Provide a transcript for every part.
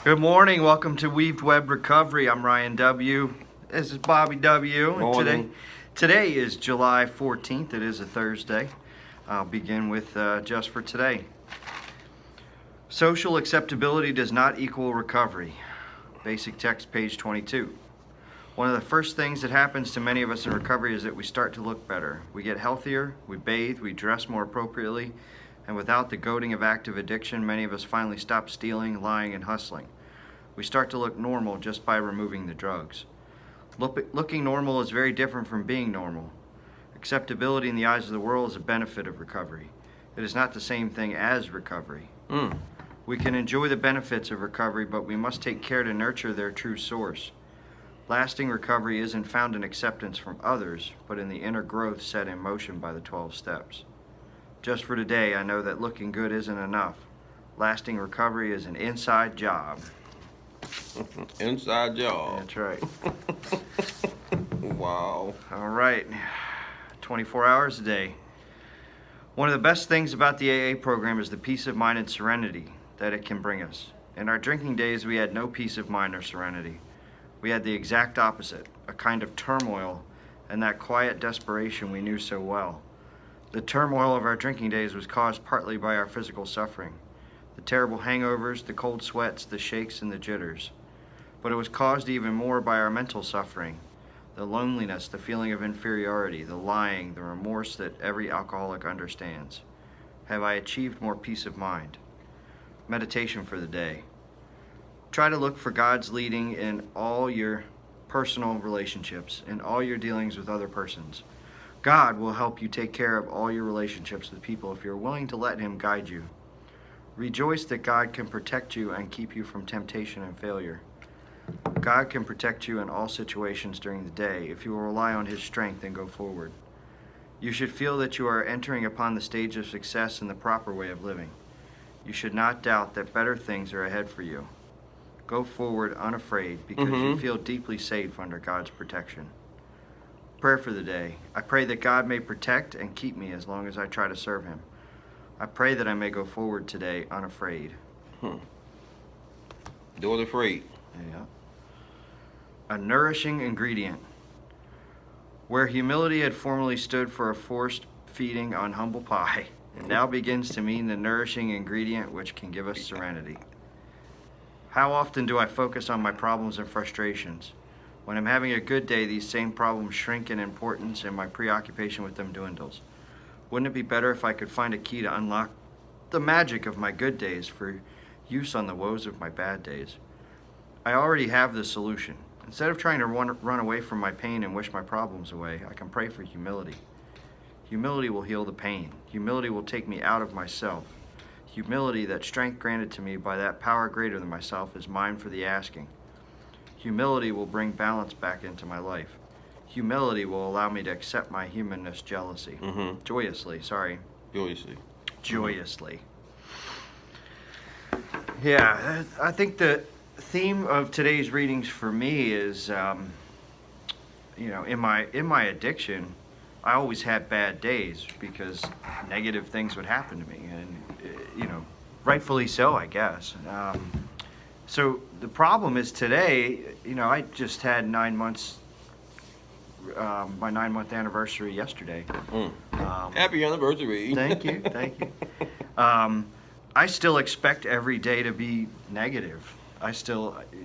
Good morning. Welcome to Weaved Web Recovery. I'm Ryan W. This is Bobby W. And Morning. today is July 14th. It is a Thursday. I'll begin with just for today. Social acceptability does not equal recovery. Basic text, page 22. One of the first things that happens to many of us in recovery is that we start to look better. We get healthier, we bathe, we dress more appropriately, and without the goading of active addiction, many of us finally stop stealing, lying, and hustling. We start to look normal just by removing the drugs. Looking normal is very different from being normal. Acceptability in the eyes of the world is a benefit of recovery. It is not the same thing as recovery. We can enjoy the benefits of recovery, but we must take care to nurture their true source. Lasting recovery isn't found in acceptance from others, but in the inner growth set in motion by the 12 steps. Just for today, I know that looking good isn't enough. Lasting recovery is an inside job. Inside job. That's right. Wow. All right. 24 hours a day. One of the best things about the AA program is the peace of mind and serenity that it can bring us. In our drinking days, we had no peace of mind or serenity. We had the exact opposite, a kind of turmoil and that quiet desperation we knew so well. The turmoil of our drinking days was caused partly by our physical suffering, the terrible hangovers, the cold sweats, the shakes, and the jitters. But it was caused even more by our mental suffering, the loneliness, the feeling of inferiority, the lying, the remorse that every alcoholic understands. Have I achieved more peace of mind? Meditation for the day. Try to look for God's leading in all your personal relationships, in all your dealings with other persons. God will help you take care of all your relationships with people if you're willing to let Him guide you. Rejoice that God can protect you and keep you from temptation and failure. God can protect you in all situations during the day if you will rely on His strength and go forward. You should feel that you are entering upon the stage of success in the proper way of living. You should not doubt that better things are ahead for you. Go forward unafraid because you feel deeply safe under God's protection. Prayer for the day. I pray that God may protect and keep me as long as I try to serve Him. I pray that I may go forward today unafraid. Do it afraid. Yeah. A nourishing ingredient. Where humility had formerly stood for a forced feeding on humble pie, it now begins to mean the nourishing ingredient which can give us serenity. How often do I focus on my problems and frustrations? When I'm having a good day, these same problems shrink in importance and my preoccupation with them dwindles. Wouldn't it be better if I could find a key to unlock the magic of my good days for use on the woes of my bad days? I already have the solution. Instead of trying to run away from my pain and wish my problems away, I can pray for humility. Humility will heal the pain. Humility will take me out of myself. Humility, that strength granted to me by that power greater than myself, is mine for the asking. Humility will bring balance back into my life. Humility will allow me to accept my humanness joyously. Joyously. Yeah, I think the theme of today's readings for me is, in my addiction, I always had bad days because negative things would happen to me, and rightfully so, I guess. So the problem is today, I just had 9 months, my 9-month anniversary yesterday. Happy anniversary. Thank you. I still expect every day to be negative.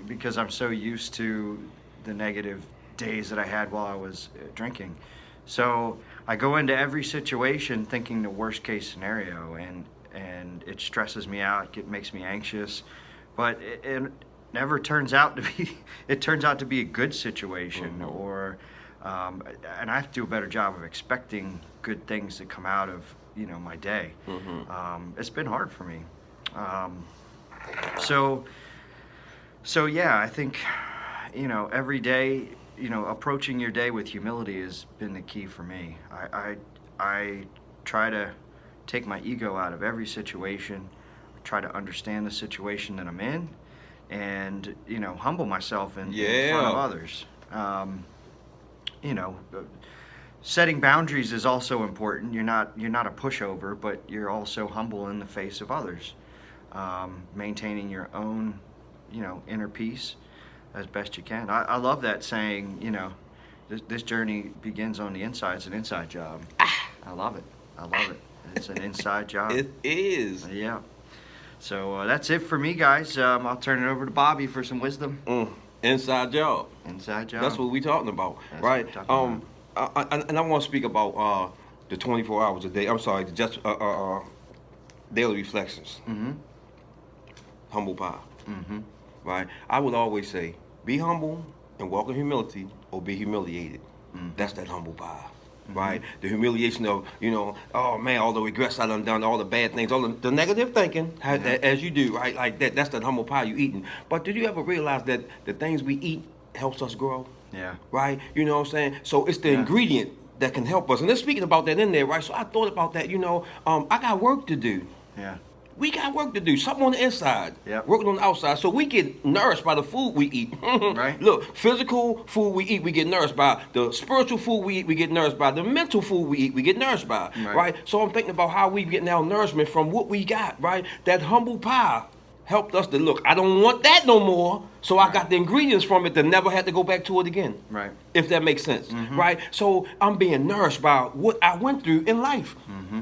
Because I'm so used to the negative days that I had while I was drinking. So I go into every situation thinking the worst case scenario, and it stresses me out, it makes me anxious. But it never turns out to be. It turns out to be a good situation, and I have to do a better job of expecting good things to come out of my day. It's been hard for me. So yeah, I think every day approaching your day with humility has been the key for me. I try to take my ego out of every situation. Try to understand the situation that I'm in, and humble myself in front of others. Setting boundaries is also important. You're not a pushover, but you're also humble in the face of others. Maintaining your own inner peace as best you can. I love that saying, this journey begins on the inside. It's an inside job. I love it. It's an inside job. It is. Yeah. So that's it for me, guys. I'll turn it over to Bobby for some wisdom. Inside job. Inside job. That's what we talking about, That's right? what we're talking And I want to speak about the 24 hours a day. I'm sorry, just daily reflections. Mm-hmm. Humble pie. Mm-hmm. Right? I would always say, be humble and walk in humility, or be humiliated. Mm-hmm. That's that humble pie. Right? The humiliation of, oh man, all the regrets I done, all the bad things, all the negative thinking, as you do, right? Like that's that humble pie you eating. But did you ever realize that the things we eat helps us grow? Yeah. Right? You know what I'm saying? So it's the ingredient that can help us. And they're speaking about that in there, right? So I thought about that, I got work to do. Yeah. We got work to do. Something on the inside, Yep. working on the outside. So we get nourished by the food we eat. Right. Look, physical food we eat, we get nourished by. The spiritual food we eat, we get nourished by. The mental food we eat, we get nourished by. Right. So I'm thinking about how we get our nourishment from what we got, right? That humble pie helped us to look, I don't want that no more. So I got the ingredients from it that never had to go back to it again. Right. If that makes sense. Right. So I'm being nourished by what I went through in life. Mm-hmm.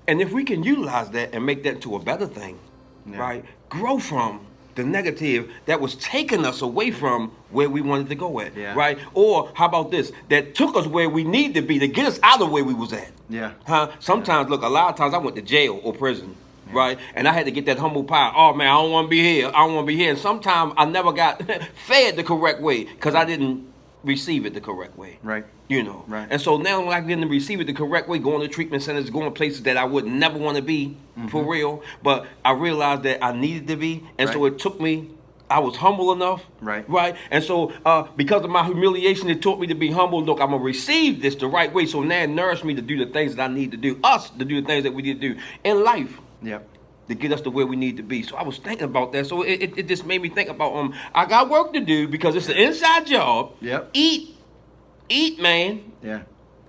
And if we can utilize that and make that into a better thing, right? Grow from the negative that was taking us away from where we wanted to go at, right? Or how about this? That took us where we need to be to get us out of where we was at. Yeah. Sometimes, look, a lot of times I went to jail or prison, right? And I had to get that humble pie. Oh man, I don't want to be here. I don't want to be here. And sometimes I never got fed the correct way because I didn't receive it the correct way. Right. Right. And so now when I begin to receive it the correct way, going to treatment centers, going to places that I would never want to be, for real. But I realized that I needed to be. And so it took me, I was humble enough. Right. And so because of my humiliation, it taught me to be humble. Look, I'm going to receive this the right way. So now it nourished me to do the things that I need to do. Us to do the things that we need to do in life. Yep. To get us to where we need to be. So I was thinking about that. So it just made me think about, I got work to do because it's an inside job. Yep. Eat, man. Yeah.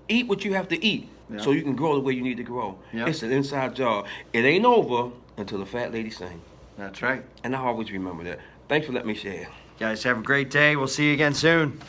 Eat what you have to eat so you can grow the way you need to grow. Yep. It's an inside job. It ain't over until the fat lady sings. That's right. And I always remember that. Thanks for letting me share. Guys, have a great day. We'll see you again soon.